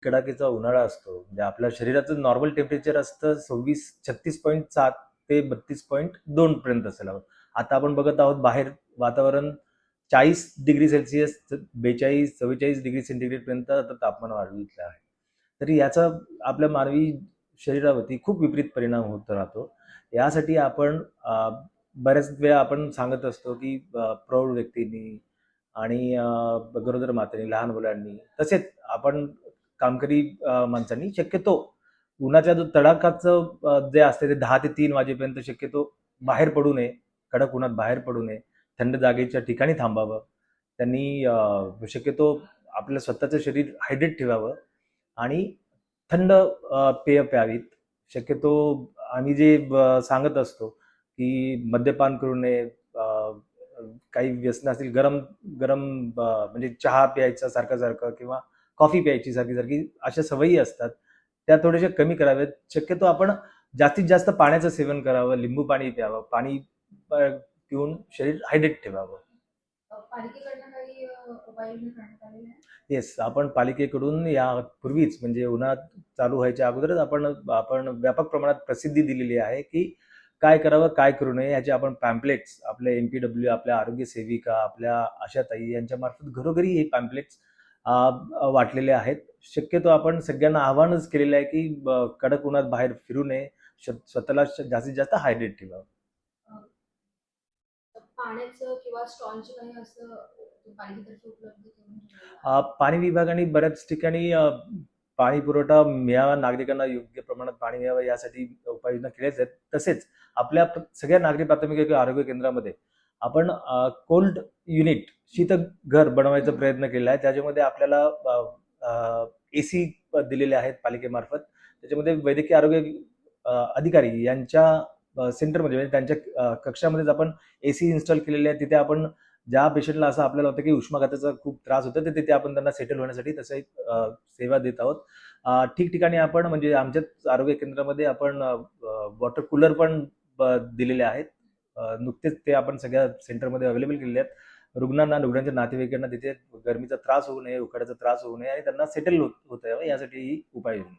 कडाक्याचा उन्हाळा असतो म्हणजे आपल्या शरीराचं नॉर्मल टेम्परेचर असतं 36.7 ते 32.2 पर्यंत असायला हवं. आता आपण बघत आहोत बाहेर वातावरण 40 डिग्री सेल्सिअस 42-44 डिग्री सेंटीग्रेड पर्यंत आता तापमान वाढलेलं आहे. तरी याचा आपल्या मानवी शरीरावरती खूप विपरीत परिणाम होत राहतो. यासाठी आपण बऱ्याच वेळा आपण सांगत असतो की प्रौढ व्यक्तींनी आणि गरोदर मातेने, लहान मुलांनी, तसेच आपण कामकरी माणसांनी शक्यतो उन्हाच्या जो तडाखाचं जे असते ते 10 ते 3 वाजेपर्यंत शक्यतो बाहेर पडू नये, कडक उन्हात बाहेर पडू नये, थंड जागेच्या ठिकाणी थांबावं. त्यांनी शक्यतो आपलं स्वतःचं शरीर हायड्रेट ठेवावं आणि थंड पेय प्यावीत. शक्यतो आम्ही जे सांगत असतो की मद्यपान करू नये, काही व्यसन असतील, गरम गरम म्हणजे चहा प्यायचा सारखं सारखं किंवा कॉफी प्यायची सारखी सारखी अशा सवयी असतात त्या थोड्याशा कमी कराव्यात. शक्यतो आपण जास्तीत जास्त पाण्याचं सेवन करावं, लिंबू पाणी प्यावं, पाणी पिऊन शरीर हायड्रेट ठेवावं. येस, आपण पालिकेकडून यापूर्वीच म्हणजे उन्हाळा चालू व्हायच्या अगोदरच आपण व्यापक प्रमाणात प्रसिद्धी दिलेली आहे की काय करावं काय करू नये याचे आपण पॅम्पलेट्स आपल्या MPW, आपल्या आरोग्य सेविका, आपल्या आशाताई यांच्या मार्फत घरोघरी हे पॅम्पलेट्स वाटलेले आहेत. शक्यतो आपण सगळ्यांना आव्हानच केलेलं आहे की कडक उन्हात बाहेर फिरू नये, स्वतःला जास्तीत जास्त हायड्रेट ठेवावं. पाण्याचं किंवा स्टॉलचं काही असं पालिकेतर्फे उपलब्ध करून पाणी विभागाने बऱ्याच ठिकाणी पाणी पुरवठा मिळावा, नागरिकांना योग्य प्रमाणात पाणी मिळावं यासाठी उपाययोजना केल्याच आहेत. तसेच आपल्या सगळ्या नागरी प्राथमिक आरोग्य केंद्रामध्ये आपण कोल्ड युनिट शीतघर बनवायचा प्रयत्न केला आहे. त्याच्यामध्ये आपल्याला AC दिलेले आहेत पालिकेमार्फत. त्याच्यामध्ये वैद्यकीय आरोग्य अधिकारी यांच्या सेंटरमध्ये म्हणजे त्यांच्या कक्षामध्येच आपण AC इन्स्टॉल केलेले आहे. तिथे आपण ज्या पेशंटला असं आपल्याला होतं की उष्माघाताचा खूप त्रास होतो तर तिथे आपण त्यांना सेटल होण्यासाठी तसं एक सेवा देत आहोत. ठिकठिकाणी आपण म्हणजे आमच्याच आरोग्य केंद्रामध्ये आपण वॉटर कूलर पण दिलेले आहेत. नुकतेच ते आपण सगळ्या सेंटरमध्ये अवेलेबल केलेले आहेत. रुग्णांना, रुग्णांच्या नातेवाईकांना तिथे गरमीचा त्रास होऊ नये, उकाड्याचा त्रास होऊ नये आणि त्यांना सेटल होता यावं यासाठी ही उपाययोजना.